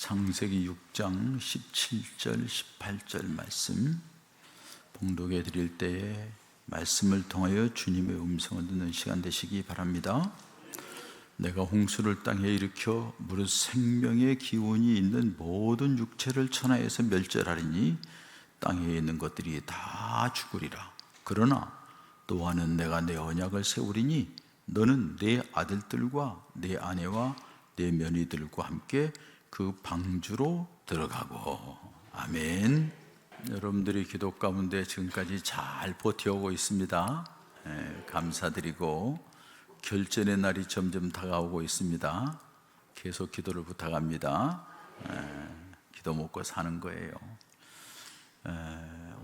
창세기 6장 17절 18절 말씀 봉독해 드릴 때에 말씀을 통하여 주님의 음성을 듣는 시간 되시기 바랍니다. 내가 홍수를 땅에 일으켜 무릇 생명의 기운이 있는 모든 육체를 천하에서 멸절하리니 땅에 있는 것들이 다 죽으리라. 그러나 또한은 내가 내 언약을 세우리니 너는 내 아들들과 내 아내와 내 며느리들과 함께 그 방주로 들어가고. 아멘. 여러분들이 기도 가운데 지금까지 잘 버텨오고 있습니다. 감사드리고 결전의 날이 점점 다가오고 있습니다. 계속 기도를 부탁합니다. 기도 먹고 사는 거예요.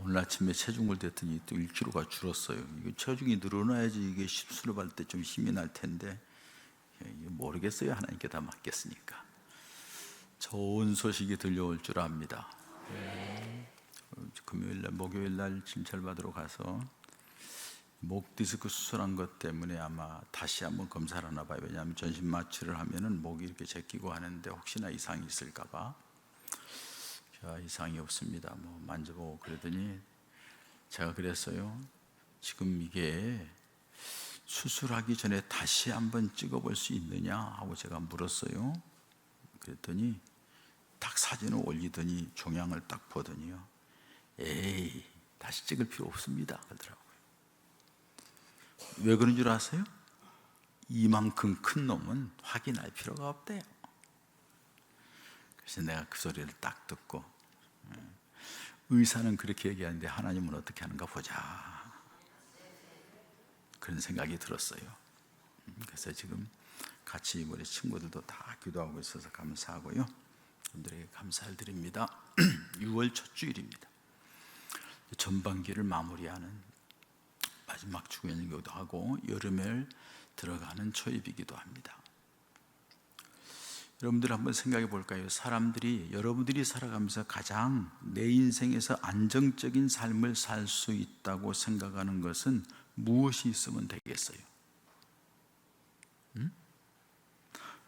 오늘 아침에 체중을 댔더니 또 1kg가 줄었어요. 이거 체중이 늘어나야지 이게 실수를 할 때 좀 힘이 날 텐데 모르겠어요. 하나님께 다 맡겼으니까. 좋은 소식이 들려올 줄 압니다. 금요일날 목요일날 진찰 받으러 가서 목 디스크 수술한 것 때문에 아마 다시 한번 검사를 하나 봐요. 왜냐하면 전신 마취를 하면은 목이 이렇게 제끼고 하는데 혹시나 이상이 있을까 봐. 이상이 없습니다. 만져보고 그러더니 제가 그랬어요. 지금 이게 수술하기 전에 다시 한번 찍어볼 수 있느냐 하고 제가 물었어요. 그랬더니 딱 사진을 올리더니 종양을 딱 보더니요, 에이 다시 찍을 필요 없습니다 그러더라고요. 왜 그런 줄 아세요? 이만큼 큰 놈은 확인할 필요가 없대요. 그래서 내가 그 소리를 딱 듣고, 의사는 그렇게 얘기하는데 하나님은 어떻게 하는가 보자, 그런 생각이 들었어요. 그래서 지금 같이 우리 친구들도 다 기도하고 있어서 감사하고요, 여러분들에게 감사를 드립니다. 6월 첫 주일입니다. 전반기를 마무리하는 마지막 주간이기도 하고 여름에 들어가는 초입이기도 합니다. 여러분들 한번 생각해 볼까요? 여러분들이 살아가면서 가장 내 인생에서 안정적인 삶을 살 수 있다고 생각하는 것은 무엇이 있으면 되겠어요?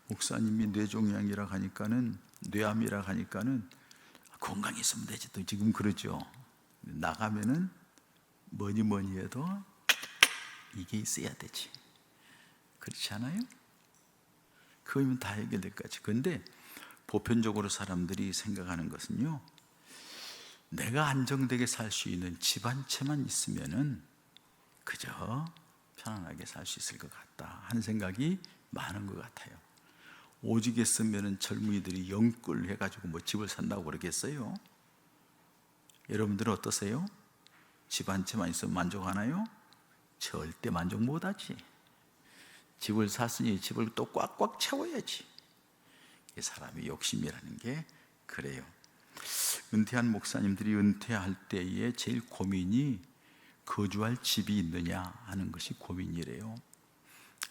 목사님이 뇌종양이라 하니까는, 뇌암이라 하니까는 건강히 있으면 되지. 또 지금 그러죠. 나가면은 뭐니 해도 이게 있어야 되지. 그렇지 않아요? 그거면 다 해결될 거지. 그런데 보편적으로 사람들이 생각하는 것은요, 내가 안정되게 살 수 있는 집 한 채만 있으면은 그저 편안하게 살 수 있을 것 같다 하는 생각이 많은 것 같아요. 오직에 쓰면은 젊은이들이 영끌 해가지고 집을 산다고 그러겠어요? 여러분들은 어떠세요? 집 한 채만 있으면 만족하나요? 절대 만족 못하지. 집을 샀으니 집을 또 꽉꽉 채워야지. 사람의 욕심이라는 게 그래요. 은퇴한 목사님들이 은퇴할 때에 제일 고민이 거주할 집이 있느냐 하는 것이 고민이래요.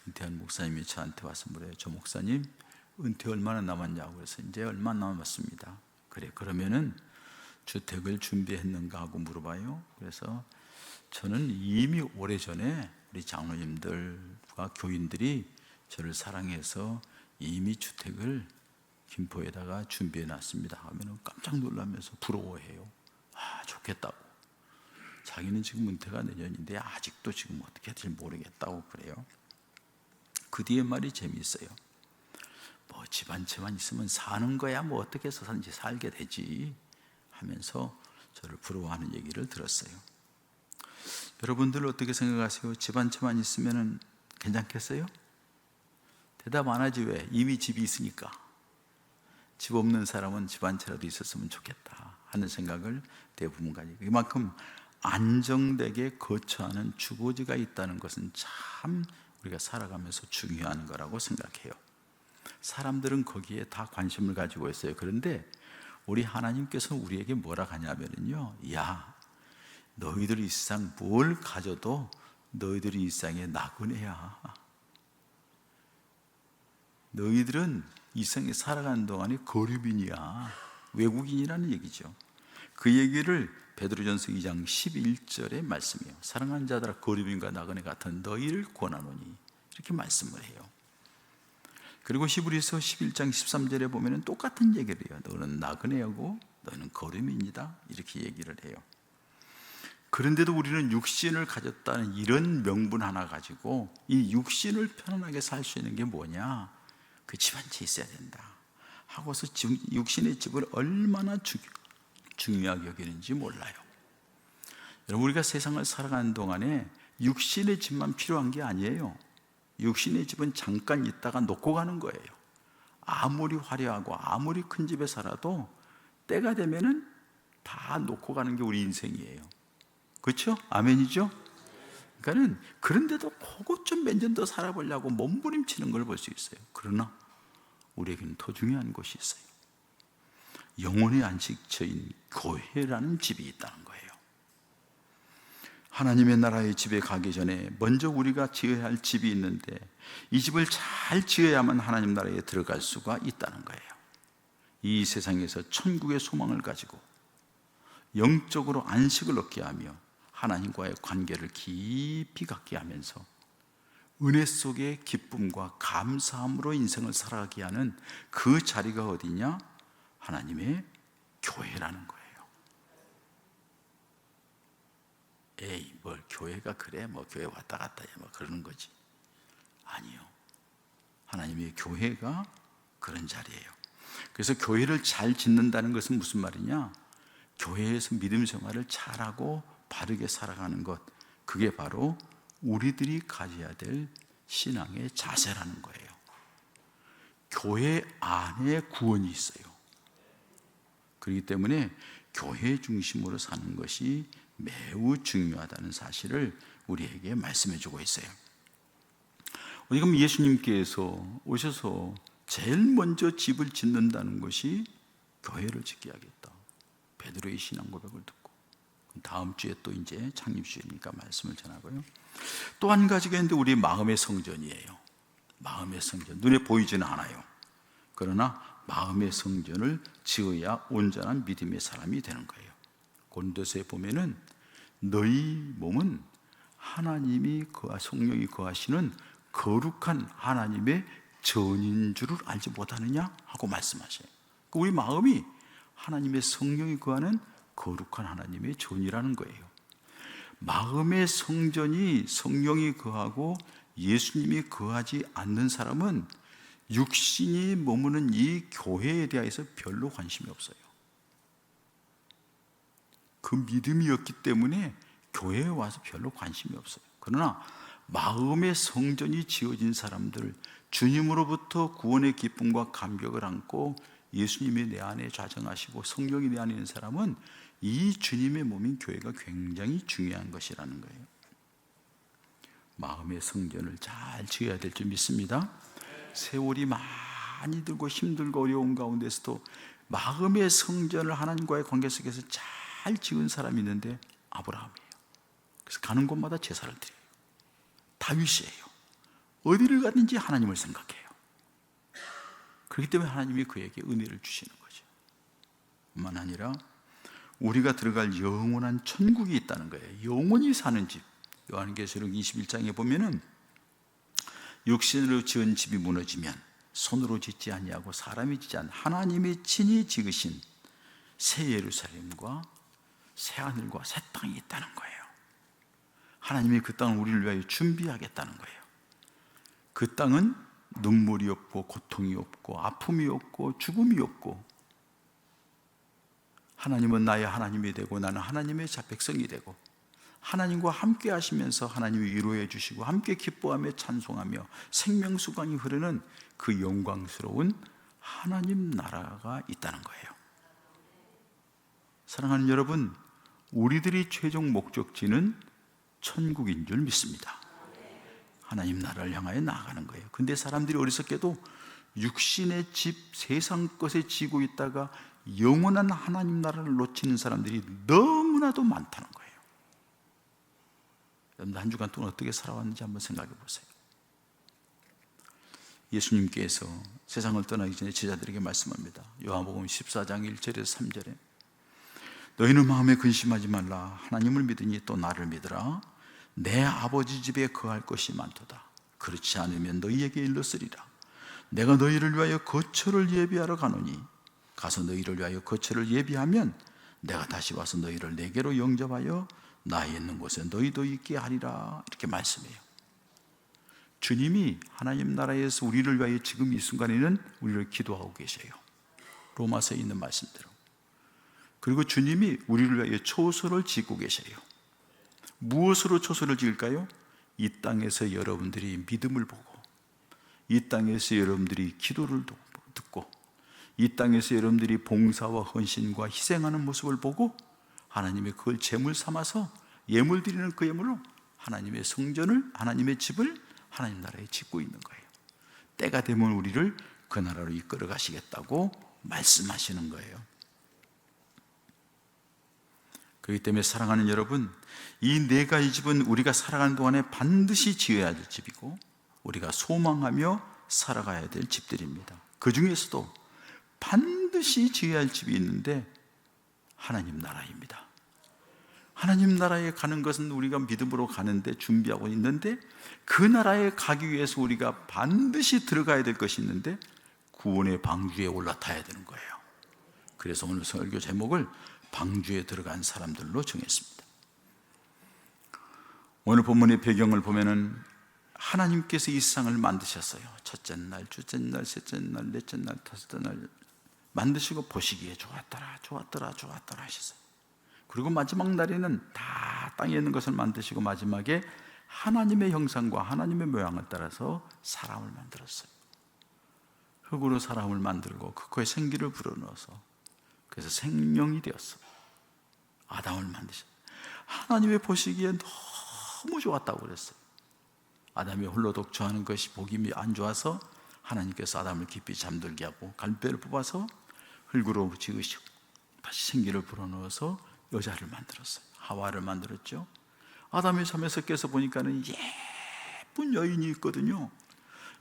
은퇴한 목사님이 저한테 와서 물어요. 저 목사님 은퇴 얼마나 남았냐고. 그래서 이제 얼마 남았습니다. 그래, 그러면은 주택을 준비했는가 하고 물어봐요. 그래서 저는 이미 오래전에 우리 장로님들과 교인들이 저를 사랑해서 이미 주택을 김포에다가 준비해 놨습니다 하면 깜짝 놀라면서 부러워해요. 좋겠다고. 자기는 지금 은퇴가 내년인데 아직도 지금 어떻게 될지 모르겠다고 그래요. 그 뒤에 말이 재미있어요. 집 한 채만 있으면 사는 거야, 어떻게 해서 사는지 살게 되지 하면서 저를 부러워하는 얘기를 들었어요. 여러분들 어떻게 생각하세요? 집 한 채만 있으면 괜찮겠어요? 대답 안 하지. 왜? 이미 집이 있으니까. 집 없는 사람은 집 한 채라도 있었으면 좋겠다 하는 생각을 대부분 가지고, 이만큼 안정되게 거처하는 주거지가 있다는 것은 참 우리가 살아가면서 중요한 거라고 생각해요. 사람들은 거기에 다 관심을 가지고 있어요. 그런데 우리 하나님께서 우리에게 뭐라 하냐면요, 야, 너희들이 이 세상 뭘 가져도 너희들이 이 세상에 나그네야. 너희들은 이 세상에 살아가는 동안에 거류민이야, 외국인이라는 얘기죠. 그 얘기를 베드로전서 2장 11절의 말씀이에요. 사랑하는 자들아, 거류민과 나그네 같은 너희를 권하노니, 이렇게 말씀을 해요. 그리고 히브리서 11장 13절에 보면 똑같은 얘기를 해요. 너는 나그네하고 너는 거름입니다. 이렇게 얘기를 해요. 그런데도 우리는 육신을 가졌다는 이런 명분 하나 가지고 이 육신을 편안하게 살 수 있는 게 뭐냐? 그 집안지에 있어야 된다 하고서 육신의 집을 얼마나 중요하게 여기는지 몰라요. 여러분, 우리가 세상을 살아가는 동안에 육신의 집만 필요한 게 아니에요. 육신의 집은 잠깐 있다가 놓고 가는 거예요. 아무리 화려하고 아무리 큰 집에 살아도 때가 되면은 다 놓고 가는 게 우리 인생이에요. 그렇죠? 아멘이죠? 그러니까는 그런데도 그것 좀 몇 년 더 살아보려고 몸부림치는 걸 볼 수 있어요. 그러나 우리에게는 더 중요한 것이 있어요. 영혼의 안식처인 교회라는 집이 있다는 거예요. 하나님의 나라의 집에 가기 전에 먼저 우리가 지어야 할 집이 있는데 이 집을 잘 지어야만 하나님 나라에 들어갈 수가 있다는 거예요. 이 세상에서 천국의 소망을 가지고 영적으로 안식을 얻게 하며 하나님과의 관계를 깊이 갖게 하면서 은혜 속의 기쁨과 감사함으로 인생을 살아가게 하는 그 자리가 어디냐? 하나님의 교회라는 거예요. 에이, 뭘 교회가 그래? 뭐 교회 왔다 갔다 해, 뭐 그러는 거지. 아니요. 하나님의 교회가 그런 자리예요. 그래서 교회를 잘 짓는다는 것은 무슨 말이냐? 교회에서 믿음 생활을 잘하고 바르게 살아가는 것, 그게 바로 우리들이 가져야 될 신앙의 자세라는 거예요. 교회 안에 구원이 있어요. 그렇기 때문에 교회 중심으로 사는 것이 매우 중요하다는 사실을 우리에게 말씀해 주고 있어요. 지금 예수님께서 오셔서 제일 먼저 집을 짓는다는 것이 교회를 짓게 하겠다. 베드로의 신앙 고백을 듣고 다음 주에 또 이제 창립주의니까 말씀을 전하고요. 또 한 가지가 있는데 우리 마음의 성전이에요. 마음의 성전, 눈에 보이지는 않아요. 그러나 마음의 성전을 지어야 온전한 믿음의 사람이 되는 거예요. 고린도서에 보면은 너희 몸은 하나님이 성령이 거하시는 거룩한 하나님의 전인 줄을 알지 못하느냐 하고 말씀하셔요. 우리 마음이 하나님의 성령이 거하는 거룩한 하나님의 전이라는 거예요. 마음의 성전이 성령이 거하고 예수님이 거하지 않는 사람은 육신이 머무는 이 교회에 대해서 별로 관심이 없어요. 그 믿음이 없기 때문에 교회에 와서 별로 관심이 없어요. 그러나 마음의 성전이 지어진 사람들, 주님으로부터 구원의 기쁨과 감격을 안고 예수님이 내 안에 좌정하시고 성령이 내 안에 있는 사람은 이 주님의 몸인 교회가 굉장히 중요한 것이라는 거예요. 마음의 성전을 잘 지어야 될 줄 믿습니다. 세월이 많이 들고 힘들고 어려운 가운데서도 마음의 성전을 하나님과의 관계 속에서 잘 지은 사람이 있는데 아브라함이에요. 그래서 가는 곳마다 제사를 드려요. 다윗이에요. 어디를 가든지 하나님을 생각해요. 그렇기 때문에 하나님이 그에게 은혜를 주시는 거죠. 뿐만 아니라 우리가 들어갈 영원한 천국이 있다는 거예요. 영원히 사는 집. 요한계시록 21장에 보면은 육신으로 지은 집이 무너지면 손으로 짓지 아니하고 사람이 짓지 않은 하나님이 친히 지으신 새 예루살렘과 새 하늘과 새 땅이 있다는 거예요. 하나님이 그 땅을 우리를 위하여 준비하겠다는 거예요. 그 땅은 눈물이 없고 고통이 없고 아픔이 없고 죽음이 없고, 하나님은 나의 하나님이 되고 나는 하나님의 자백성이 되고 하나님과 함께 하시면서 하나님이 위로해 주시고 함께 기뻐하며 찬송하며 생명수강이 흐르는 그 영광스러운 하나님 나라가 있다는 거예요. 사랑하는 여러분, 우리들이 최종 목적지는 천국인 줄 믿습니다. 하나님 나라를 향하여 나아가는 거예요. 근데 사람들이 어리석게도 육신의 집, 세상 것에 지고 있다가 영원한 하나님 나라를 놓치는 사람들이 너무나도 많다는 거예요. 여러분, 한 주간 동안 어떻게 살아왔는지 한번 생각해 보세요. 예수님께서 세상을 떠나기 전에 제자들에게 말씀합니다. 요한복음 14장 1절에서 3절에 너희는 마음에 근심하지 말라. 하나님을 믿으니 또 나를 믿으라. 내 아버지 집에 거할 것이 많도다. 그렇지 않으면 너희에게 일렀으리라. 내가 너희를 위하여 거처를 예비하러 가노니 가서 너희를 위하여 거처를 예비하면 내가 다시 와서 너희를 내게로 영접하여 나 있는 곳에 너희도 있게 하리라. 이렇게 말씀해요. 주님이 하나님 나라에서 우리를 위하여 지금 이 순간에는 우리를 기도하고 계세요. 로마서에 있는 말씀대로. 그리고 주님이 우리를 위하여 초소를 짓고 계세요. 무엇으로 초소를 지을까요? 이 땅에서 여러분들이 믿음을 보고, 이 땅에서 여러분들이 기도를 듣고, 이 땅에서 여러분들이 봉사와 헌신과 희생하는 모습을 보고 하나님의 그걸 제물 삼아서 예물 드리는 그 예물로 하나님의 성전을, 하나님의 집을 하나님 나라에 짓고 있는 거예요. 때가 되면 우리를 그 나라로 이끌어 가시겠다고 말씀하시는 거예요. 그렇기 때문에 사랑하는 여러분, 이 네 가지 집은 우리가 살아가는 동안에 반드시 지어야 될 집이고 우리가 소망하며 살아가야 될 집들입니다. 그 중에서도 반드시 지어야 할 집이 있는데 하나님 나라입니다. 하나님 나라에 가는 것은 우리가 믿음으로 가는데 준비하고 있는데, 그 나라에 가기 위해서 우리가 반드시 들어가야 될 것이 있는데 구원의 방주에 올라타야 되는 거예요. 그래서 오늘 설교 제목을 방주에 들어간 사람들로 정했습니다. 오늘 본문의 배경을 보면은 하나님께서 이 세상을 만드셨어요. 첫째 날, 둘째 날, 셋째 날, 넷째 날, 다섯째 날 만드시고 보시기에 좋았더라, 좋았더라, 좋았더라 하셨어요. 그리고 마지막 날에는 다 땅에 있는 것을 만드시고 마지막에 하나님의 형상과 하나님의 모양을 따라서 사람을 만들었어요. 흙으로 사람을 만들고 그 코에 생기를 불어넣어서 그래서 생명이 되었어. 아담을 만드셨어요. 하나님의 보시기에 너무 좋았다고 그랬어요. 아담이 홀로 독초하는 것이 보기 안 좋아서 하나님께서 아담을 깊이 잠들게 하고 갈배를 뽑아서 흙으로 지으시고 다시 생기를 불어넣어서 여자를 만들었어요. 하와를 만들었죠. 아담이 잠에서 깨서 보니까는 예쁜 여인이 있거든요.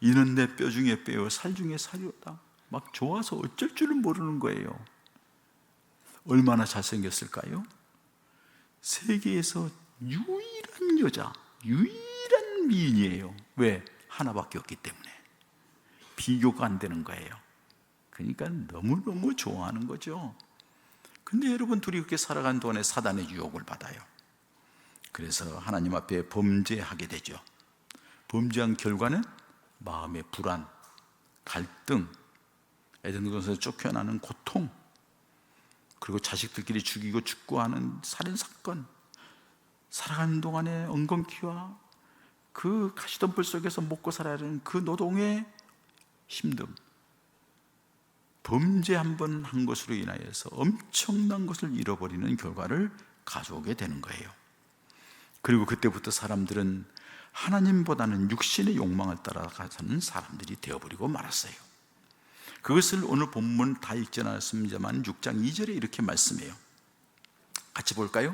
이는 내 뼈 중에 뼈요 살 중에 살이었다. 막 좋아서 어쩔 줄은 모르는 거예요. 얼마나 잘생겼을까요? 세계에서 유일한 여자, 유일한 미인이에요. 왜? 하나밖에 없기 때문에. 비교가 안 되는 거예요. 그러니까 너무너무 좋아하는 거죠. 근데 여러분, 둘이 그렇게 살아간 동안에 사단의 유혹을 받아요. 그래서 하나님 앞에 범죄하게 되죠. 범죄한 결과는 마음의 불안, 갈등, 에덴에서 쫓겨나는 고통, 그리고 자식들끼리 죽이고 축구하는 살인사건, 살아가는 동안에 엉겅퀴와 그 가시덤불 속에서 먹고 살아야 하는 그 노동의 힘듦, 범죄 한 번 한 것으로 인하여서 엄청난 것을 잃어버리는 결과를 가져오게 되는 거예요. 그리고 그때부터 사람들은 하나님보다는 육신의 욕망을 따라가는 사람들이 되어버리고 말았어요. 그것을 오늘 본문 다 읽지 않았습니다만 6장 2절에 이렇게 말씀해요. 같이 볼까요?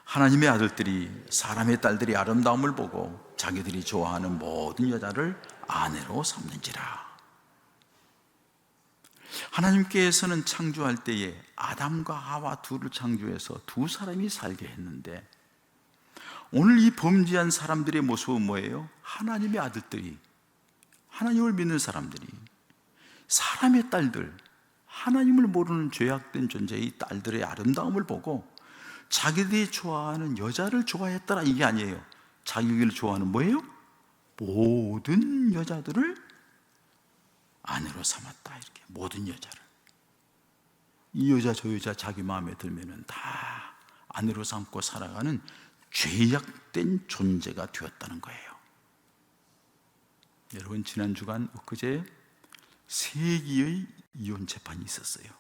하나님의 아들들이 사람의 딸들이 아름다움을 보고 자기들이 좋아하는 모든 여자를 아내로 삼는지라. 하나님께서는 창조할 때에 아담과 하와 둘을 창조해서 두 사람이 살게 했는데, 오늘 이 범죄한 사람들의 모습은 뭐예요? 하나님의 아들들이, 하나님을 믿는 사람들이, 사람의 딸들, 하나님을 모르는 죄악된 존재의 딸들의 아름다움을 보고 자기들이 좋아하는 여자를 좋아했더라. 이게 아니에요. 자기를 좋아하는 뭐예요? 모든 여자들을 아내로 삼았다. 이렇게 모든 여자를, 이 여자 저 여자 자기 마음에 들면은 다 아내로 삼고 살아가는 죄악된 존재가 되었다는 거예요. 여러분, 지난 주간 엊그제 세기의 이혼 재판이 있었어요.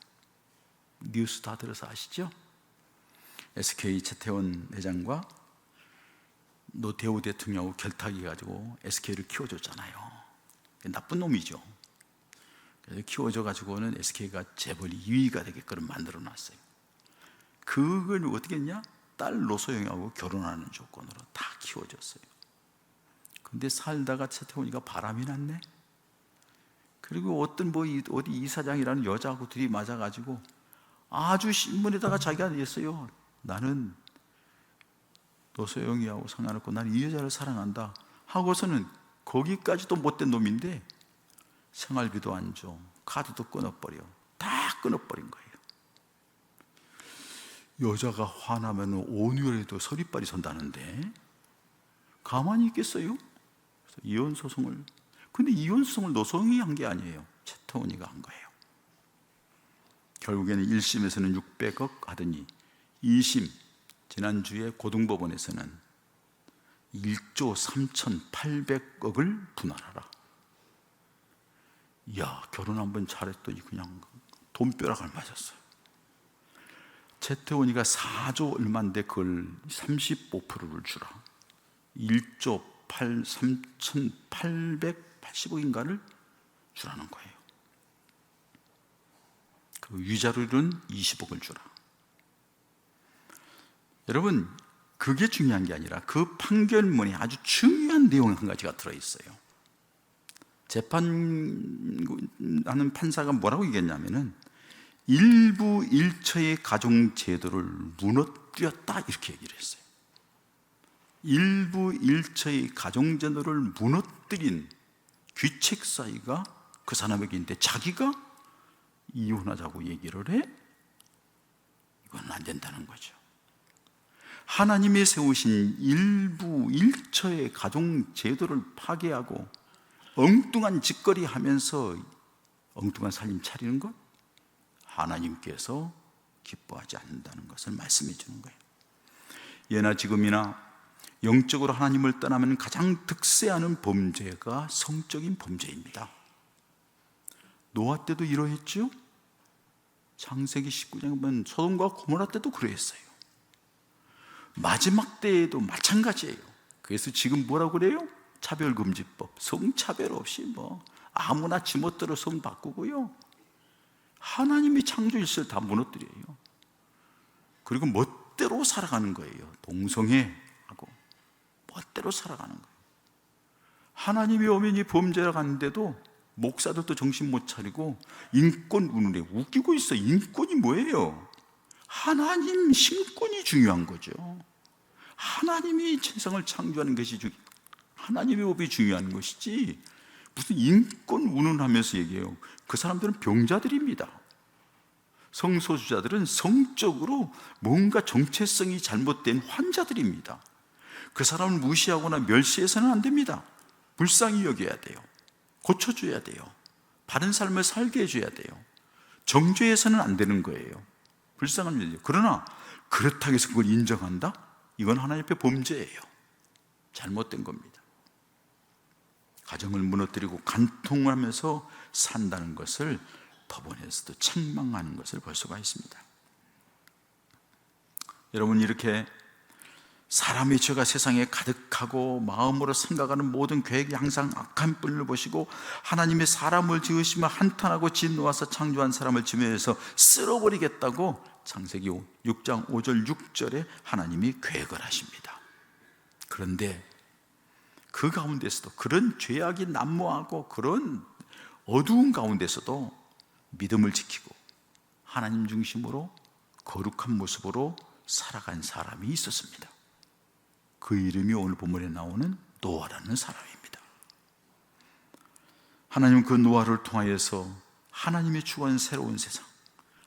뉴스 다 들어서 아시죠? SK 최태원 회장과 노태우 대통령하고 결탁해가지고 SK를 키워줬잖아요. 나쁜 놈이죠. 그래서 키워줘가지고는 SK가 재벌 2위가 되게끔 만들어놨어요. 그걸 어떻게 했냐? 딸 노소영하고 결혼하는 조건으로 다 키워줬어요. 근데 살다가 최태원이가 바람이 났네. 그리고 어떤 어디 이사장이라는 여자하고 둘이 맞아가지고 아주 신문에다가 자기가 냈어요. 나는 노소영이하고 상관없고 나는 이 여자를 사랑한다 하고서는, 거기까지도 못된 놈인데 생활비도 안 줘, 카드도 끊어버려. 다 끊어버린 거예요. 여자가 화나면 온유에도 서리빨이 선다는데 가만히 있겠어요? 그래서 이혼 소송을, 근데 이혼 소송을 노성이 한 게 아니에요. 채태원이가 한 거예요. 결국에는 1심에서는 600억 하더니 2심, 지난주에 고등법원에서는 1조 3,800억을 분할하라. 이야, 결혼 한번 잘했더니 그냥 돈벼락을 맞았어요. 채태원이가 4조 얼마인데 그걸 35%를 주라. 1조 3,880억인가를 주라는 거예요. 그 위자료는 20억을 주라. 여러분, 그게 중요한 게 아니라 그 판결문에 아주 중요한 내용 한 가지가 들어있어요. 재판하는 판사가 뭐라고 얘기했냐면은 일부 일처의 가정제도를 무너뜨렸다 이렇게 얘기를 했어요. 일부 일처의 가정제도를 무너뜨린 귀책사유가 그 사람에게 있는데 자기가 이혼하자고 얘기를 해? 이건 안 된다는 거죠. 하나님이 세우신 일부 일처의 가정제도를 파괴하고 엉뚱한 짓거리 하면서 엉뚱한 살림 차리는 것, 하나님께서 기뻐하지 않는다는 것을 말씀해 주는 거예요. 예나 지금이나 영적으로 하나님을 떠나면 가장 득세하는 범죄가 성적인 범죄입니다. 노아 때도 이러했죠. 창세기 19장에 보면 소돔과 고모라 때도 그러했어요. 마지막 때에도 마찬가지예요. 그래서 지금 뭐라고 그래요? 차별금지법, 성차별 없이 뭐 아무나 지멋대로 성 바꾸고요. 하나님이 창조일체를 다 무너뜨려요. 그리고 멋대로 살아가는 거예요. 동성애하고 멋대로 살아가는 거예요. 하나님이 오면 이 범죄라고 하는데도 목사들도 정신 못 차리고 인권 운운에 웃기고 있어. 인권이 뭐예요? 하나님 신권이 중요한 거죠. 하나님이 세상을 창조하는 것이 하나님의 법이 중요한 것이지 무슨 인권 운운하면서 얘기해요. 그 사람들은 병자들입니다. 성소수자들은 성적으로 뭔가 정체성이 잘못된 환자들입니다. 그 사람을 무시하거나 멸시해서는 안 됩니다. 불쌍히 여겨야 돼요. 고쳐줘야 돼요. 바른 삶을 살게 해줘야 돼요. 정죄해서는 안 되는 거예요. 불쌍한 일이죠. 그러나 그렇다고 해서 그걸 인정한다? 이건 하나님 앞에 범죄예요. 잘못된 겁니다. 가정을 무너뜨리고 간통하면서 산다는 것을 법원에서도 책망하는 것을 볼 수가 있습니다. 여러분, 이렇게 사람의 죄가 세상에 가득하고 마음으로 생각하는 모든 계획이 항상 악한 뿔을 보시고 하나님이 사람을 지으시며 한탄하고 진노하사 창조한 사람을 지면서 쓸어버리겠다고 창세기 6장 5절 6절에 하나님이 계획을 하십니다. 그런데 그 가운데서도 그런 죄악이 난무하고 그런 어두운 가운데서도 믿음을 지키고 하나님 중심으로 거룩한 모습으로 살아간 사람이 있었습니다. 그 이름이 오늘 본문에 나오는 노아라는 사람입니다. 하나님은 그 노아를 통하여서 하나님이 추구한 새로운 세상,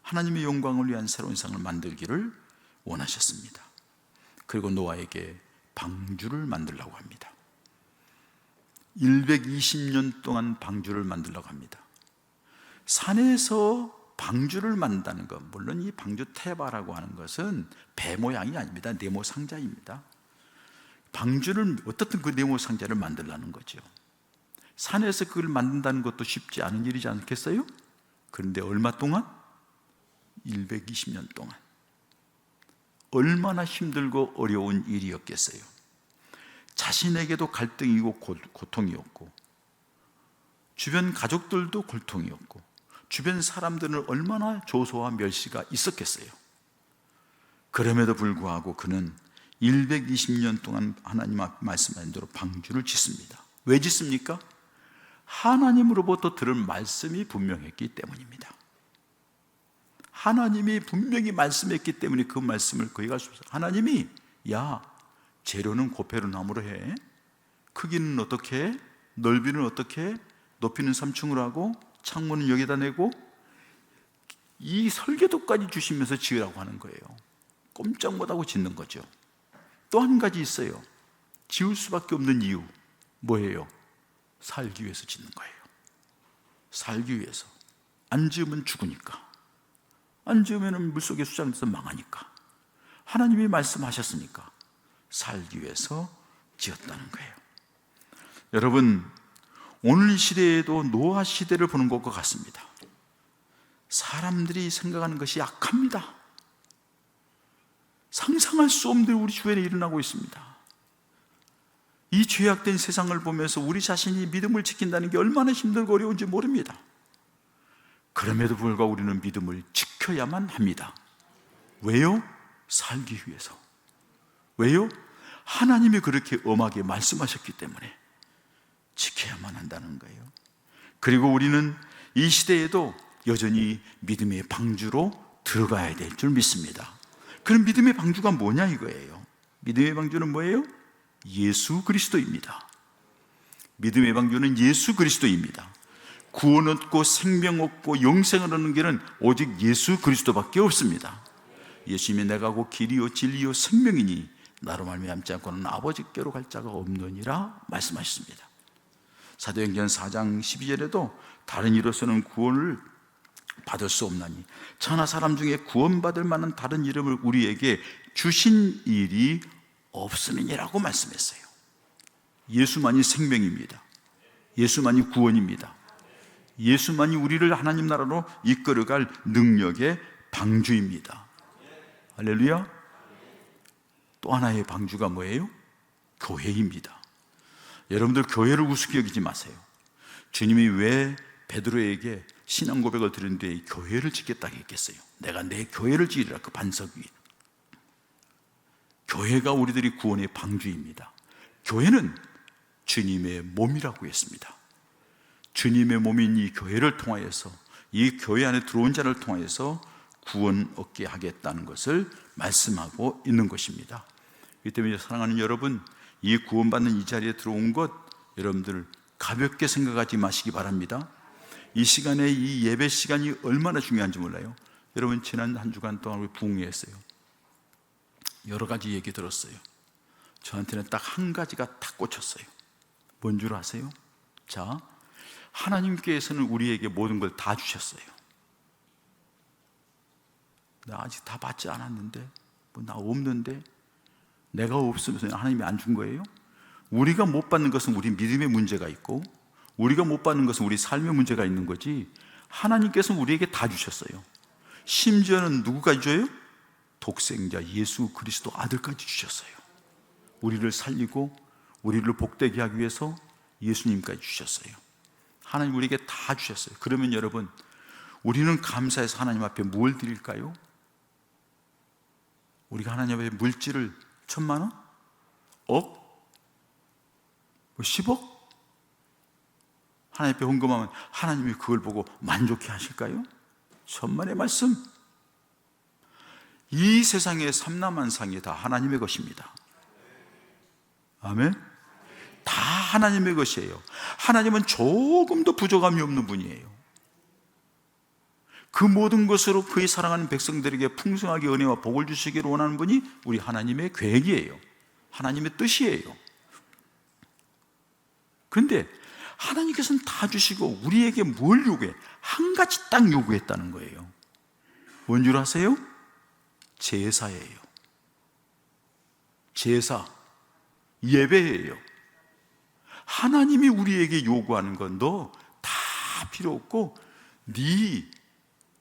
하나님의 영광을 위한 새로운 세상을 만들기를 원하셨습니다. 그리고 노아에게 방주를 만들려고 합니다. 120년 동안 방주를 만들려고 합니다. 산에서 방주를 만든다는 것, 물론 이 방주 태바라고 하는 것은 배 모양이 아닙니다. 네모 상자입니다. 방주를 어떻든 그 네모 상자를 만들라는 거죠. 산에서 그걸 만든다는 것도 쉽지 않은 일이지 않겠어요? 그런데 얼마 동안? 120년 동안. 얼마나 힘들고 어려운 일이었겠어요. 자신에게도 갈등이고 고통이었고 주변 가족들도 고통이었고 주변 사람들은 얼마나 조소와 멸시가 있었겠어요. 그럼에도 불구하고 그는 120년 동안 하나님 앞 말씀하신 대로 방주를 짓습니다. 왜 짓습니까? 하나님으로부터 들은 말씀이 분명했기 때문입니다. 하나님이 분명히 말씀했기 때문에 그 말씀을 거기가 하나님이 야, 재료는 고페르나무로 해. 크기는 어떻게 해? 넓이는 어떻게 해? 높이는 3층으로 하고 창문은 여기다 내고 이 설계도까지 주시면서 지으라고 하는 거예요. 꼼짝 못하고 짓는 거죠. 또 한 가지 있어요. 지을 수밖에 없는 이유 뭐예요? 살기 위해서 짓는 거예요. 살기 위해서. 안 지으면 죽으니까, 안 지으면 물속에 수장돼서 망하니까, 하나님이 말씀하셨으니까 살기 위해서 지었다는 거예요. 여러분, 오늘 이 시대에도 노아 시대를 보는 것과 같습니다. 사람들이 생각하는 것이 약합니다. 상상할 수 없는 일이 우리 주변에 일어나고 있습니다. 이 죄악된 세상을 보면서 우리 자신이 믿음을 지킨다는 게 얼마나 힘들고 어려운지 모릅니다. 그럼에도 불구하고 우리는 믿음을 지켜야만 합니다. 왜요? 살기 위해서. 왜요? 하나님이 그렇게 엄하게 말씀하셨기 때문에 지켜야만 한다는 거예요. 그리고 우리는 이 시대에도 여전히 믿음의 방주로 들어가야 될 줄 믿습니다. 그럼 믿음의 방주가 뭐냐 이거예요. 믿음의 방주는 뭐예요? 예수 그리스도입니다. 믿음의 방주는 예수 그리스도입니다. 구원 얻고 생명 얻고 영생을 얻는 길은 오직 예수 그리스도밖에 없습니다. 예수님이 내가 곧 길이요 진리요 생명이니 나로 말미암지 않고는 아버지께로 갈 자가 없느니라 말씀하셨습니다. 사도행전 4장 12절에도 다른 이로서는 구원을 받을 수 없나니 천하 사람 중에 구원받을 만한 다른 이름을 우리에게 주신 일이 없으니라고 말씀했어요. 예수만이 생명입니다. 예수만이 구원입니다. 예수만이 우리를 하나님 나라로 이끌어갈 능력의 방주입니다. 할렐루야. 또 하나의 방주가 뭐예요? 교회입니다. 여러분들 교회를 우습게 여기지 마세요. 주님이 왜 베드로에게 신앙 고백을 드린 뒤에 교회를 짓겠다고 했겠어요? 내가 내 교회를 지으리라, 그 반석 위에. 교회가 우리들이 구원의 방주입니다. 교회는 주님의 몸이라고 했습니다. 주님의 몸인 이 교회를 통하여서, 이 교회 안에 들어온 자를 통하여서 구원 얻게 하겠다는 것을 말씀하고 있는 것입니다. 그렇기 때문에 사랑하는 여러분, 이 구원받는 이 자리에 들어온 것 여러분들 가볍게 생각하지 마시기 바랍니다. 이 시간에 이 예배 시간이 얼마나 중요한지 몰라요. 여러분, 지난 한 주간 동안 우리 부흥회했어요. 여러 가지 얘기 들었어요. 저한테는 딱 한 가지가 딱 꽂혔어요. 뭔 줄 아세요? 자, 하나님께서는 우리에게 모든 걸 다 주셨어요. 나 아직 다 받지 않았는데, 나 없는데, 내가 없으면서 하나님이 안 준 거예요? 우리가 못 받는 것은 우리 믿음의 문제가 있고, 우리가 못 받는 것은 우리 삶의 문제가 있는 거지, 하나님께서는 우리에게 다 주셨어요. 심지어는 누구까지 줘요? 독생자 예수 그리스도 아들까지 주셨어요. 우리를 살리고 우리를 복되게 하기 위해서 예수님까지 주셨어요. 하나님 우리에게 다 주셨어요. 그러면 여러분, 우리는 감사해서 하나님 앞에 뭘 드릴까요? 우리가 하나님 앞에 물질을 1,000만 원? 억? 10억? 하나님 앞에 헌금하면 하나님이 그걸 보고 만족해 하실까요? 천만의 말씀. 이 세상의 삼라만상이 다 하나님의 것입니다. 아멘. 다 하나님의 것이에요. 하나님은 조금도 부족함이 없는 분이에요. 그 모든 것으로 그의 사랑하는 백성들에게 풍성하게 은혜와 복을 주시기를 원하는 분이 우리 하나님의 계획이에요. 하나님의 뜻이에요. 그런데 하나님께서는 다 주시고 우리에게 뭘 요구해? 한 가지 딱 요구했다는 거예요. 뭔 줄 아세요? 제사예요. 제사, 예배예요. 하나님이 우리에게 요구하는 건 너 다 필요 없고 네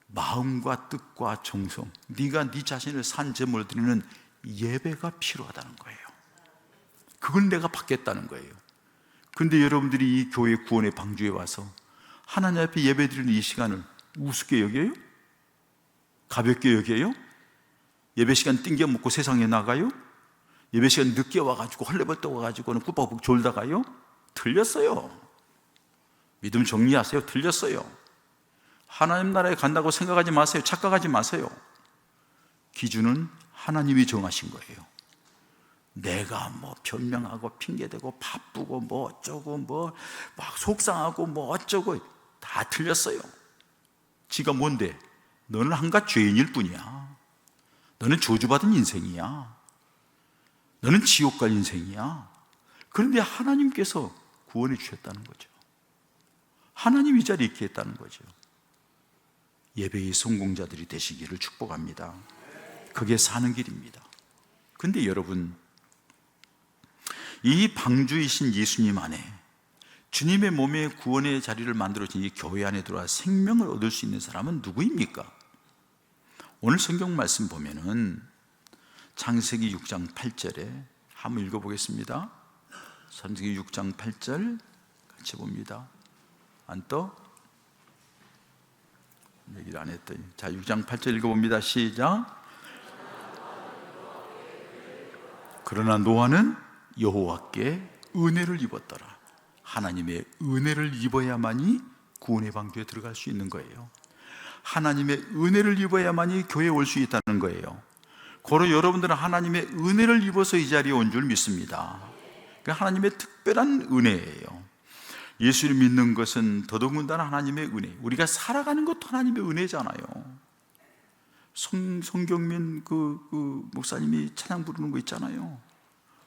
마음과 뜻과 정성, 네가 네 자신을 산 제물을 드리는 예배가 필요하다는 거예요. 그걸 내가 받겠다는 거예요. 그런데 여러분들이 이 교회 구원의 방주에 와서 하나님 앞에 예배 드리는 이 시간을 우습게 여겨요? 가볍게 여겨요? 예배 시간 띵겨 먹고 세상에 나가요? 예배 시간 늦게 와가지고 헐레벌떡 와가지고는 꾸벅꾸벅 졸다가요? 틀렸어요. 믿음 정리하세요. 틀렸어요. 하나님 나라에 간다고 생각하지 마세요. 착각하지 마세요. 기준은 하나님이 정하신 거예요. 내가 뭐 변명하고 핑계대고 바쁘고 뭐 어쩌고 뭐 막 속상하고 뭐 어쩌고 다 틀렸어요. 지가 뭔데? 너는 한갓 죄인일 뿐이야. 너는 저주받은 인생이야. 너는 지옥 갈 인생이야. 그런데 하나님께서 구원해 주셨다는 거죠. 하나님이 이 자리에 있게 했다는 거죠. 예배의 성공자들이 되시기를 축복합니다. 그게 사는 길입니다. 근데 여러분, 이 방주이신 예수님 안에, 주님의 몸에 구원의 자리를 만들어진 이 교회 안에 들어와 생명을 얻을 수 있는 사람은 누구입니까? 오늘 성경 말씀 보면은 창세기 6장 8절에 한번 읽어보겠습니다. 창세기 6장 8절 같이 봅니다. 안 떠? 얘기를 안 했더니. 자, 6장 8절 읽어봅니다. 시작. 그러나 노아는 여호와께 은혜를 입었더라. 하나님의 은혜를 입어야만이 구원의 방주에 들어갈 수 있는 거예요. 하나님의 은혜를 입어야만이 교회에 올 수 있다는 거예요. 고로 여러분들은 하나님의 은혜를 입어서 이 자리에 온 줄 믿습니다. 하나님의 특별한 은혜예요. 예수를 믿는 것은 더더군다나 하나님의 은혜. 우리가 살아가는 것도 하나님의 은혜잖아요. 성경민 목사님이 찬양 부르는 거 있잖아요.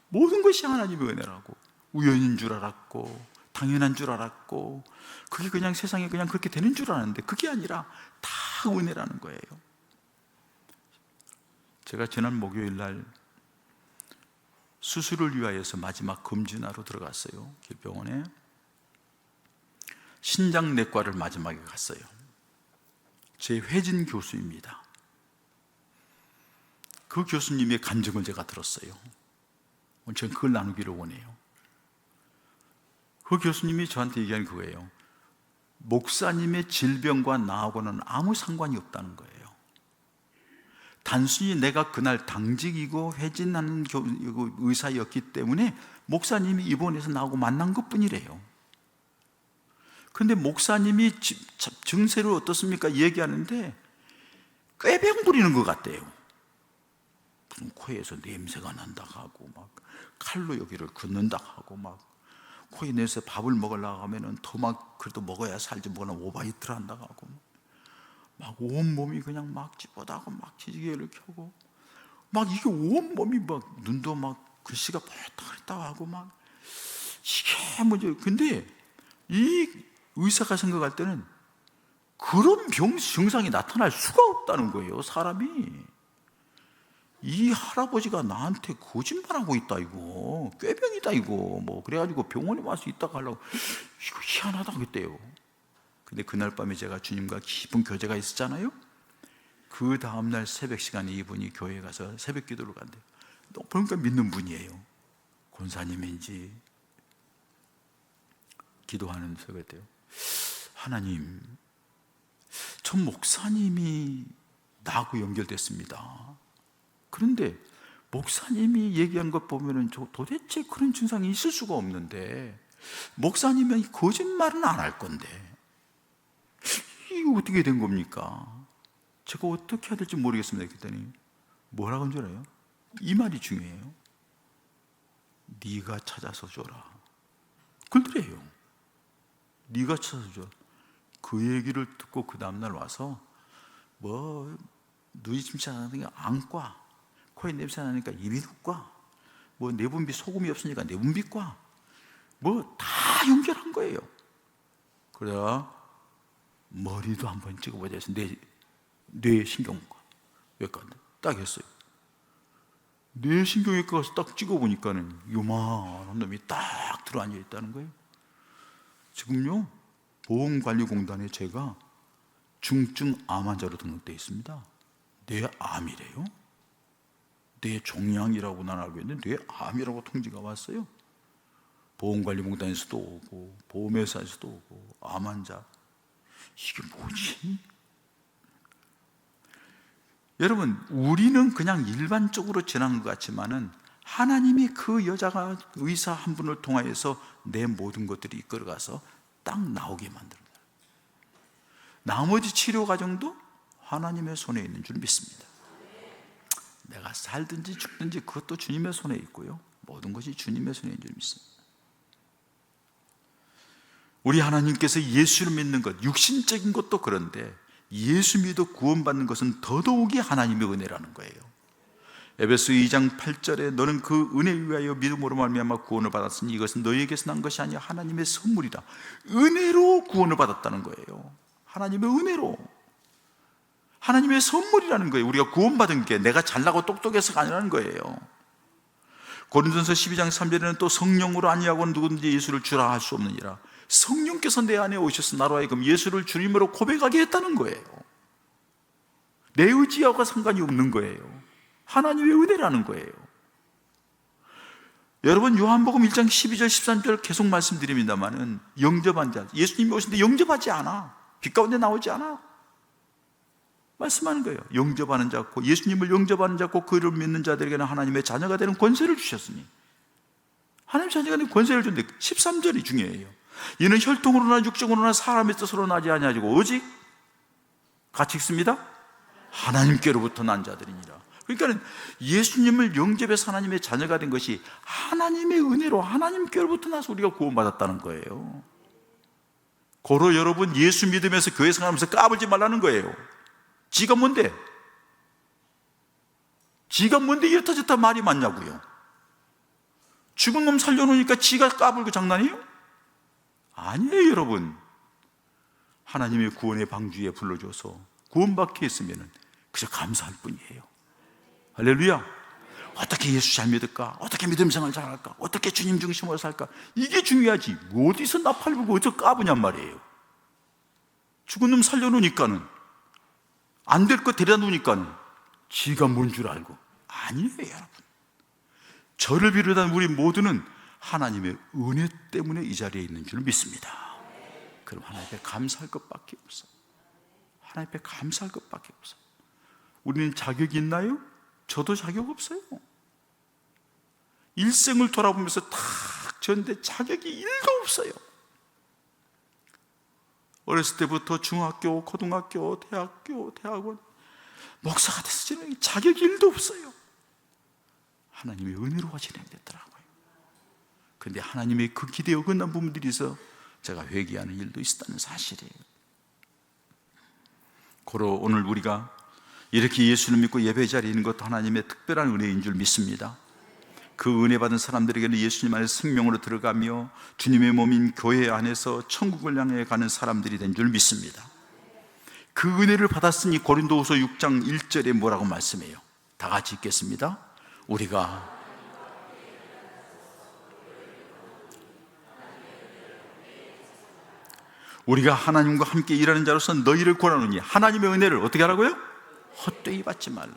모든 것이 하나님의 은혜라고. 우연인 줄 알았고 당연한 줄 알았고 그게 그냥 세상에 그냥 그렇게 되는 줄 알았는데 그게 아니라 다 은혜라는 거예요. 제가 지난 목요일 날 수술을 위하여서 마지막 검진하러 들어갔어요. 길병원에. 신장내과를 마지막에 갔어요. 제 회진 교수입니다. 그 교수님의 간증을 제가 들었어요. 저는 그걸 나누기를 원해요. 그 교수님이 저한테 얘기한 그거예요. 목사님의 질병과 나하고는 아무 상관이 없다는 거예요. 단순히 내가 그날 당직이고 회진하는 의사였기 때문에 목사님이 입원해서 나하고 만난 것뿐이래요. 그런데 목사님이 증세를 어떻습니까? 얘기하는데 꾀병 부리는 것 같대요. 무슨 코에서 냄새가 난다 하고 막 칼로 여기를 긋는다 하고 막 코에 내서 밥을 먹으려고 하면은 더 막 그래도 먹어야 살지 뭐나 오바이트를 한다 하고 막 온몸이 그냥 막 찌뿌다고 막 기지개를 켜고 막 이게 온몸이 막 눈도 막 글씨가 뻘떡했다고 하고 막 이게 뭐죠? 근데 이 의사가 생각할 때는 그런 증상이 나타날 수가 없다는 거예요. 사람이. 이 할아버지가 나한테 거짓말하고 있다 이거 꾀병이다 이거 뭐 그래가지고 병원에 와서 있다가 하려고 이거 희한하다 그랬대요. 근데 그날 밤에 제가 주님과 깊은 교제가 있었잖아요. 그 다음날 새벽 시간에 이분이 교회에 가서 새벽 기도를 간대요. 보니까 믿는 분이에요. 권사님인지 기도하면서 그랬대요. 하나님, 전 목사님이 나하고 연결됐습니다. 그런데 목사님이 얘기한 것 보면은 도대체 그런 증상이 있을 수가 없는데 목사님은 거짓말은 안 할 건데 이거 어떻게 된 겁니까? 제가 어떻게 해야 될지 모르겠습니다. 그랬더니 뭐라고 한 줄 알아요? 이 말이 중요해요. 네가 찾아서 줘라. 그러더래요. 네가 찾아서 줘라. 그 얘기를 듣고 그 다음날 와서 뭐 눈이 침침하니까 안과, 코에 냄새 나니까 이비인후과, 뭐 내분비 소금이 없으니까 내분비과, 뭐 다 연결한 거예요. 그래야 머리도 한번 찍어보자 해서 뇌신경과 외과 딱 했어요. 뇌신경외과 가서 딱 찍어보니까는 요만한 놈이 딱 들어앉아 있다는 거예요. 지금요 보험관리공단에 제가 중증 암 환자로 등록되어 있습니다. 뇌암이래요. 뇌종양이라고 난 알고 있는데 뇌암이라고 통지가 왔어요. 보험관리공단에서도 오고 보험회사에서도 오고 암 환자. 이게 뭐지? 여러분, 우리는 그냥 일반적으로 지나는 것 같지만은 하나님이 그 여자가 의사 한 분을 통하여서 내 모든 것들이 이끌어가서 딱 나오게 만듭니다. 나머지 치료 과정도 하나님의 손에 있는 줄 믿습니다. 내가 살든지 죽든지 그것도 주님의 손에 있고요, 모든 것이 주님의 손에 있는 줄 믿습니다. 우리 하나님께서 예수를 믿는 것, 육신적인 것도 그런데 예수 믿어 구원받는 것은 더더욱이 하나님의 은혜라는 거예요. 에베소 2장 8절에 너는 그 은혜에 의하여 믿음으로 말미암아 구원을 받았으니 이것은 너희에게서 난 것이 아니라 하나님의 선물이라. 은혜로 구원을 받았다는 거예요. 하나님의 은혜로, 하나님의 선물이라는 거예요. 우리가 구원받은 게 내가 잘나고 똑똑해서가 아니라는 거예요. 고린도전서 12장 3절에는 또 성령으로 아니하고는 누구든지 예수를 주라 할 수 없느니라. 성령께서 내 안에 오셔서 나로 하여금 예수를 주님으로 고백하게 했다는 거예요. 내 의지하고 상관이 없는 거예요. 하나님의 은혜라는 거예요. 여러분, 요한복음 1장 12절 13절 계속 말씀드립니다만은 영접한 자, 예수님이 오신데 영접하지 않아, 빛 가운데 나오지 않아 말씀하는 거예요. 영접하는 자고, 예수님을 영접하는 자고 그를 믿는 자들에게는 하나님의 자녀가 되는 권세를 주셨으니, 하나님의 자녀가 되는 권세를 준대. 13절이 중요해요. 이는 혈통으로나 육정으로나 사람의 뜻으로 나지 아니하고 오직 같이 읽습니다. 하나님께로부터 난 자들이니라. 그러니까 예수님을 영접해서 하나님의 자녀가 된 것이 하나님의 은혜로 하나님께로부터 나서 우리가 구원받았다는 거예요. 고로 여러분, 예수 믿으면서 교회 생활하면서 까불지 말라는 거예요. 지가 뭔데? 지가 뭔데 이렇다 저렇다 말이 많냐고요. 죽은 놈 살려놓으니까 지가 까불고 장난이에요? 아니에요. 여러분, 하나님의 구원의 방주에 불러줘서 구원받게 했으면 그저 감사할 뿐이에요. 할렐루야. 어떻게 예수 잘 믿을까? 어떻게 믿음 생활 잘할까? 어떻게 주님 중심으로 살까? 이게 중요하지. 어디서 나팔 불고 어디서 까부냔 말이에요. 죽은 놈 살려놓으니까는, 안 될 거 데려다 놓으니까는 지가 뭔 줄 알고. 아니에요. 여러분, 저를 비롯한 우리 모두는 하나님의 은혜 때문에 이 자리에 있는 줄 믿습니다. 그럼 하나님 앞에 감사할 것밖에 없어. 하나님 앞에 감사할 것밖에 없어. 우리는 자격이 있나요? 저도 자격 없어요. 일생을 돌아보면서 탁 저는데 자격이 1도 없어요. 어렸을 때부터 중학교, 고등학교, 대학교, 대학원, 목사가 돼서 저는 자격이 1도 없어요. 하나님의 은혜로 진행됐더라고요. 그런데 하나님의 그 기대에 어긋난 부분들이 있어 제가 회개하는 일도 있었다는 사실이에요. 고로 오늘 우리가 이렇게 예수를 믿고 예배 자리에 있는 것도 하나님의 특별한 은혜인 줄 믿습니다. 그 은혜 받은 사람들에게는 예수님 안에 생명으로 들어가며 주님의 몸인 교회 안에서 천국을 향해 가는 사람들이 된 줄 믿습니다. 그 은혜를 받았으니 고린도후서 6장 1절에 뭐라고 말씀해요? 다 같이 읽겠습니다. 우리가 하나님과 함께 일하는 자로서 너희를 권하노니, 하나님의 은혜를 어떻게 하라고요? 헛되이 받지 말라.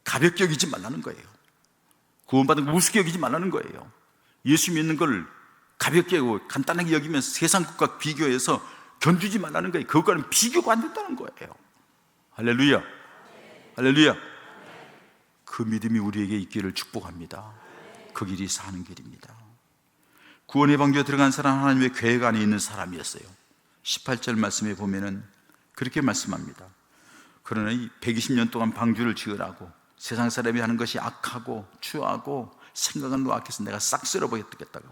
가볍게 여기지 말라는 거예요. 구원받은 거 우습게 여기지 말라는 거예요. 예수 믿는 걸 가볍게 여기고 간단하게 여기면 세상 것과 비교해서 견주지 말라는 거예요. 그것과는 비교가 안 된다는 거예요. 할렐루야. 할렐루야. 그 믿음이 우리에게 있기를 축복합니다. 그 길이 사는 길입니다. 구원의 방주에 들어간 사람, 하나님의 계획 안에 있는 사람이었어요. 18절 말씀에 보면은 그렇게 말씀합니다. 그러나 120년 동안 방주를 지으라고, 세상 사람이 하는 것이 악하고 추하고 생각은 노악해서 내가 싹 쓸어버리겠다고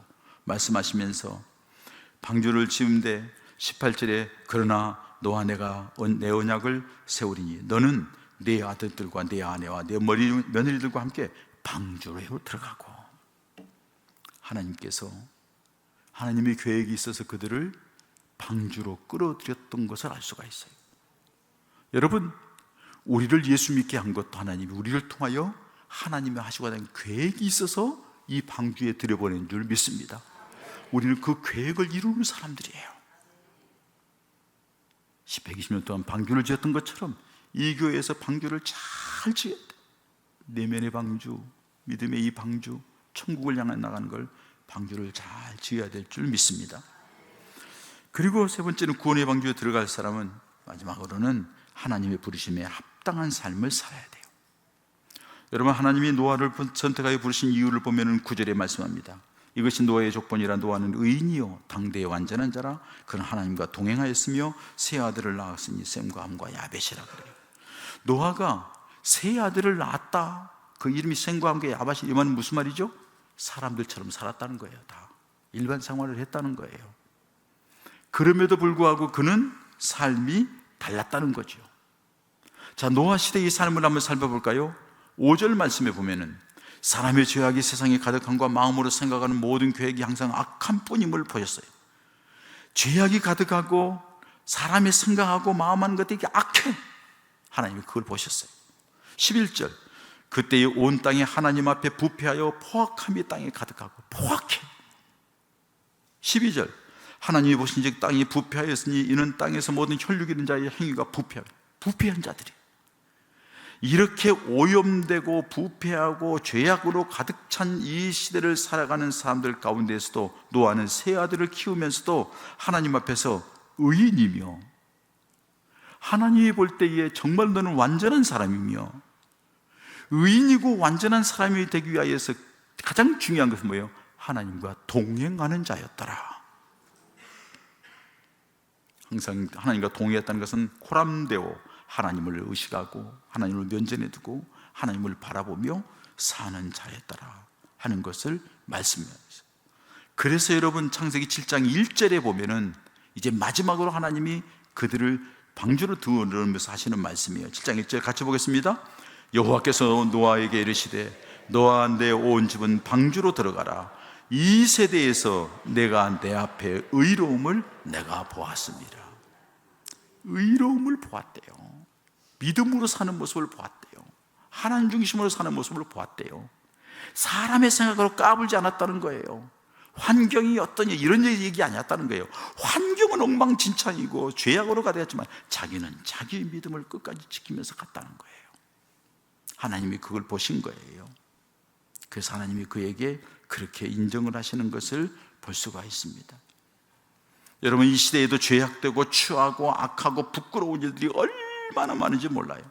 말씀하시면서 방주를 지은데 18절에 그러나 너와 내가 내 언약을 세우리니 너는 내 아들들과 내 아내와 내 며느리들과 함께 방주로 들어가고. 하나님께서 하나님의 계획이 있어서 그들을 방주로 끌어들였던 것을 알 수가 있어요. 여러분, 우리를 예수 믿게 한 것도 하나님이 우리를 통하여 하나님의 하시고자 하는 계획이 있어서 이 방주에 들여보낸 줄 믿습니다. 우리는 그 계획을 이루는 사람들이에요. 120년 동안 방주를 지었던 것처럼 이 교회에서 방주를 잘 지어야 돼. 내면의 방주, 믿음의 이 방주, 천국을 향해 나가는 걸 방주를 잘 지어야 될 줄 믿습니다. 그리고 세 번째는 구원의 방주에 들어갈 사람은 마지막으로는 하나님의 부르심에 합당한 삶을 살아야 돼요. 여러분, 하나님이 노아를 선택하여 부르신 이유를 보면 9절에 말씀합니다. 이것이 노아의 족본이라. 노아는 의인이요 당대의 완전한 자라. 그는 하나님과 동행하였으며 세 아들을 낳았으니 셈과 함과 야벳이라 그래요. 노아가 세 아들을 낳았다. 그 이름이 셈과 함께 야벳이, 이 말은 무슨 말이죠? 사람들처럼 살았다는 거예요. 다 일반 생활을 했다는 거예요. 그럼에도 불구하고 그는 삶이 달랐다는 거죠. 자, 노아 시대의 삶을 한번 살펴볼까요? 5절 말씀에 보면은 사람의 죄악이 세상에 가득함과 마음으로 생각하는 모든 계획이 항상 악한 뿐임을 보셨어요. 죄악이 가득하고 사람이 생각하고 마음하는 것들이 악해. 하나님이 그걸 보셨어요. 11절, 그때의 온 땅이 하나님 앞에 부패하여 포악함이 땅에 가득하고 포악해. 12절, 하나님이 보신즉 땅이 부패하였으니 이는 땅에서 모든 혈육 있는 자의 행위가 부패한 자들이, 이렇게 오염되고 부패하고 죄악으로 가득 찬 이 시대를 살아가는 사람들 가운데에서도 노아는 세 아들을 키우면서도 하나님 앞에서 의인이며, 하나님이 볼 때에 정말 너는 완전한 사람이며, 의인이고 완전한 사람이 되기 위하여서 가장 중요한 것은 뭐예요? 하나님과 동행하는 자였더라. 항상 하나님과 동행했다는 것은 코람데오, 하나님을 의식하고 하나님을 면전에 두고 하나님을 바라보며 사는 자였더라 하는 것을 말씀합니다. 그래서 여러분, 창세기 7장 1절에 보면은 이제 마지막으로 하나님이 그들을 방주로 들어오면서 하시는 말씀이에요. 7장 1절 같이 보겠습니다. 여호와께서 노아에게 이르시되 너와 내 온 집은 방주로 들어가라. 이 세대에서 내가 내 앞에 의로움을 내가 보았습니다. 의로움을 보았대요. 믿음으로 사는 모습을 보았대요. 하나님 중심으로 사는 모습을 보았대요. 사람의 생각으로 까불지 않았다는 거예요. 환경이 어떠냐 이런 얘기 아니었다는 거예요. 환경은 엉망진창이고 죄악으로 가득했지만 자기는 자기의 믿음을 끝까지 지키면서 갔다는 거예요. 하나님이 그걸 보신 거예요. 그래서 하나님이 그에게 그렇게 인정을 하시는 것을 볼 수가 있습니다. 여러분, 이 시대에도 죄악되고 추하고 악하고 부끄러운 일들이 얼마나 많은지 몰라요.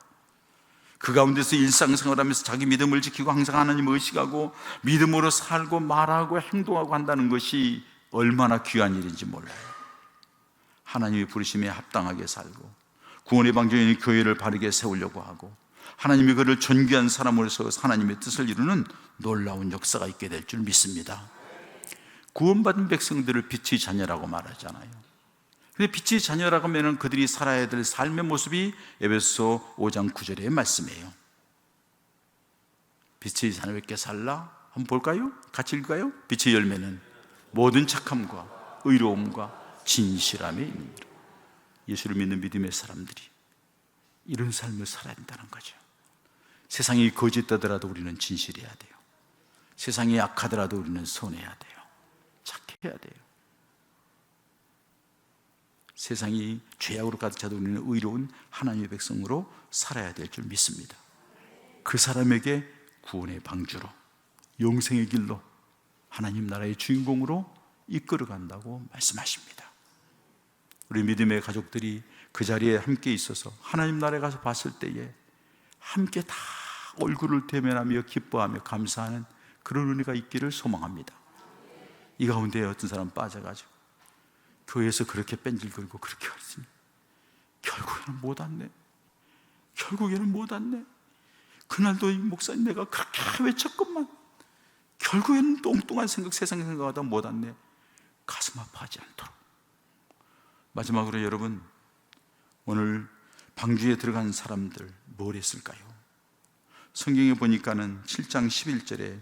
그 가운데서 일상생활하면서 자기 믿음을 지키고 항상 하나님을 의식하고 믿음으로 살고 말하고 행동하고 한다는 것이 얼마나 귀한 일인지 몰라요. 하나님의 부르심에 합당하게 살고 구원의 방정인 교회를 바르게 세우려고 하고 하나님이 그를 존귀한 사람으로서 하나님의 뜻을 이루는 놀라운 역사가 있게 될 줄 믿습니다. 구원받은 백성들을 빛의 자녀라고 말하잖아요. 근데 빛의 자녀라고 하면 그들이 살아야 될 삶의 모습이 에베소 5장 9절의 말씀이에요. 빛의 자녀답게 살라. 한번 볼까요? 같이 읽을까요? 빛의 열매는 모든 착함과 의로움과 진실함에 있느니라. 예수를 믿는 믿음의 사람들이 이런 삶을 살아야 된다는 거죠. 세상이 거짓되더라도 우리는 진실해야 돼요. 세상이 악하더라도 우리는 선해야 돼요. 착해야 돼요. 세상이 죄악으로 가득 차도 우리는 의로운 하나님의 백성으로 살아야 될 줄 믿습니다. 그 사람에게 구원의 방주로, 영생의 길로, 하나님 나라의 주인공으로 이끌어 간다고 말씀하십니다. 우리 믿음의 가족들이 그 자리에 함께 있어서 하나님 나라에 가서 봤을 때에 함께 다 얼굴을 대면하며 기뻐하며 감사하는 그런 은혜가 있기를 소망합니다. 이 가운데 어떤 사람 빠져가지고 교회에서 그렇게 뺀질거리고 그렇게 하시니 결국에는 못 왔네. 그날도 이 목사님 내가 그렇게 외쳤건만 결국에는 똥똥한 생각, 세상 생각하다 못 왔네. 가슴 아파하지 않도록. 마지막으로 여러분, 오늘 방주에 들어간 사람들 뭘 했을까요? 성경에 보니까는 7장 11절에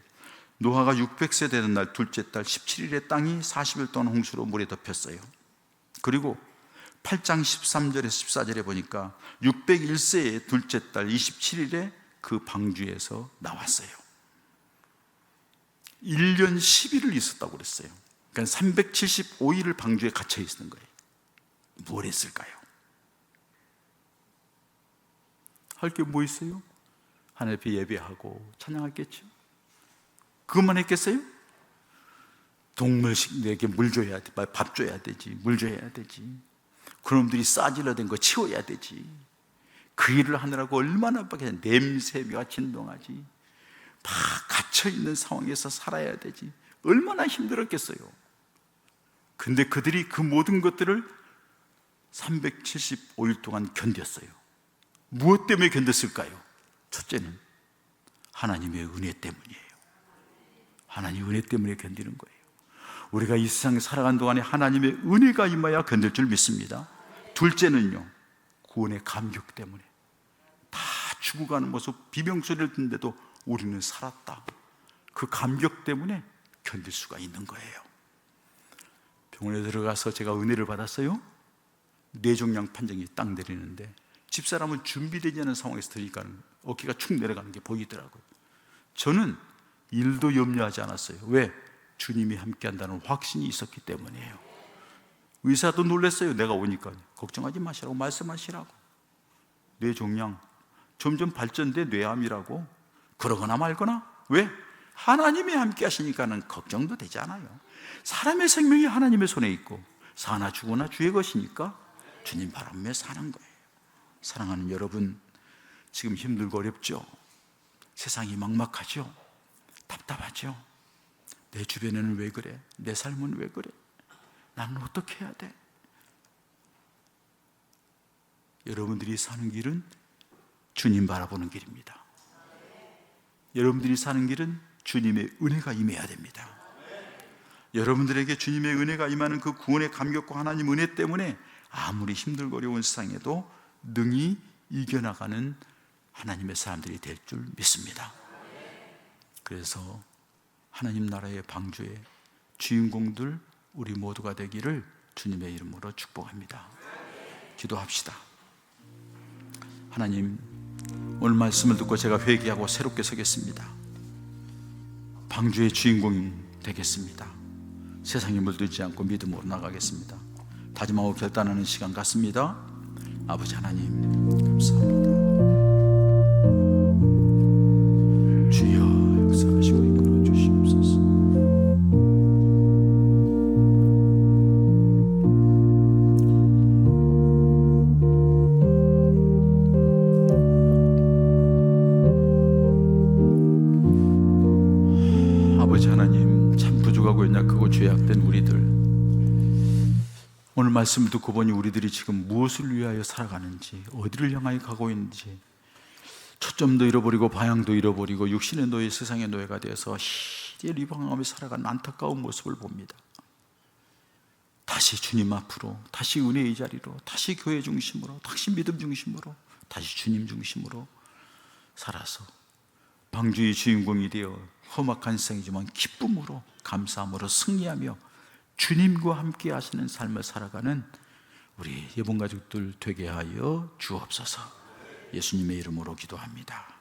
노아가 600세 되는 날 둘째 달 17일에 땅이 40일 동안 홍수로 물에 덮였어요. 그리고 8장 13절에 14절에 보니까 601세의 둘째 달 27일에 그 방주에서 나왔어요. 1년 10일을 있었다고 그랬어요. 그러니까 375일을 방주에 갇혀 있는 거예요. 뭘 했을까요? 할 게 뭐 있어요? 하나님 앞에 예배하고 찬양했겠죠. 그것만 했겠어요? 동물들에게 물 줘야 돼, 밥 줘야 되지, 물 줘야 되지, 그놈들이 싸질러댄 거 치워야 되지. 그 일을 하느라고 얼마나 빡해. 냄새가 진동하지. 막 갇혀있는 상황에서 살아야 되지. 얼마나 힘들었겠어요. 근데 그들이 그 모든 것들을 375일 동안 견뎠어요. 무엇 때문에 견뎠을까요? 첫째는 하나님의 은혜 때문이에요. 하나님의 은혜 때문에 견디는 거예요. 우리가 이 세상에 살아가는 동안에 하나님의 은혜가 임하여 견딜 줄 믿습니다. 둘째는요, 구원의 감격 때문에. 다 죽어가는 모습, 비명소리를 듣는데도 우리는 살았다. 그 감격 때문에 견딜 수가 있는 거예요. 병원에 들어가서 제가 은혜를 받았어요. 뇌종양 판정이 딱 내리는데 집사람은 준비되지 않은 상황에서 들으니까 어깨가 축 내려가는 게 보이더라고요. 저는 일도 염려하지 않았어요. 왜? 주님이 함께한다는 확신이 있었기 때문이에요. 의사도 놀랐어요. 내가 오니까 걱정하지 마시라고 말씀하시라고. 뇌종양 점점 발전돼 뇌암이라고. 그러거나 말거나. 왜? 하나님이 함께 하시니까는 걱정도 되지 않아요. 사람의 생명이 하나님의 손에 있고 사나 죽으나 주의 것이니까 주님 바라며 사는 거예요. 사랑하는 여러분, 지금 힘들고 어렵죠? 세상이 막막하죠? 답답하죠? 내 주변에는 왜 그래? 내 삶은 왜 그래? 나는 어떻게 해야 돼? 여러분들이 사는 길은 주님 바라보는 길입니다. 여러분들이 사는 길은 주님의 은혜가 임해야 됩니다. 여러분들에게 주님의 은혜가 임하는 그 구원의 감격과 하나님 은혜 때문에 아무리 힘들고 어려운 세상에도 능히 이겨나가는 하나님의 사람들이 될 줄 믿습니다. 그래서 하나님 나라의 방주의 주인공들 우리 모두가 되기를 주님의 이름으로 축복합니다. 기도합시다. 하나님, 오늘 말씀을 듣고 제가 회개하고 새롭게 서겠습니다. 방주의 주인공이 되겠습니다. 세상에 물들지 않고 믿음으로 나가겠습니다. 다짐하고 결단하는 시간 같습니다. 아버지 하나님, 감사합니다. 주여 역사하시고 이끌어 주시옵소서. 아버지 하나님, 참 부족하고 연약하고 죄악된 우리들, 오늘 말씀 듣고 보니 우리들이 지금 무엇을 위하여 살아가는지, 어디를 향하여 가고 있는지, 초점도 잃어버리고 방향도 잃어버리고 육신의 노예, 세상의 노예가 되어서 희재 리방하며 살아가는 안타까운 모습을 봅니다. 다시 주님 앞으로, 다시 은혜의 자리로, 다시 교회 중심으로, 다시 믿음 중심으로, 다시 주님 중심으로 살아서 방주의 주인공이 되어 험악한 세상이지만 기쁨으로, 감사함으로 승리하며 주님과 함께 하시는 삶을 살아가는 우리 예봉가족들 되게 하여 주옵소서. 예수님의 이름으로 기도합니다.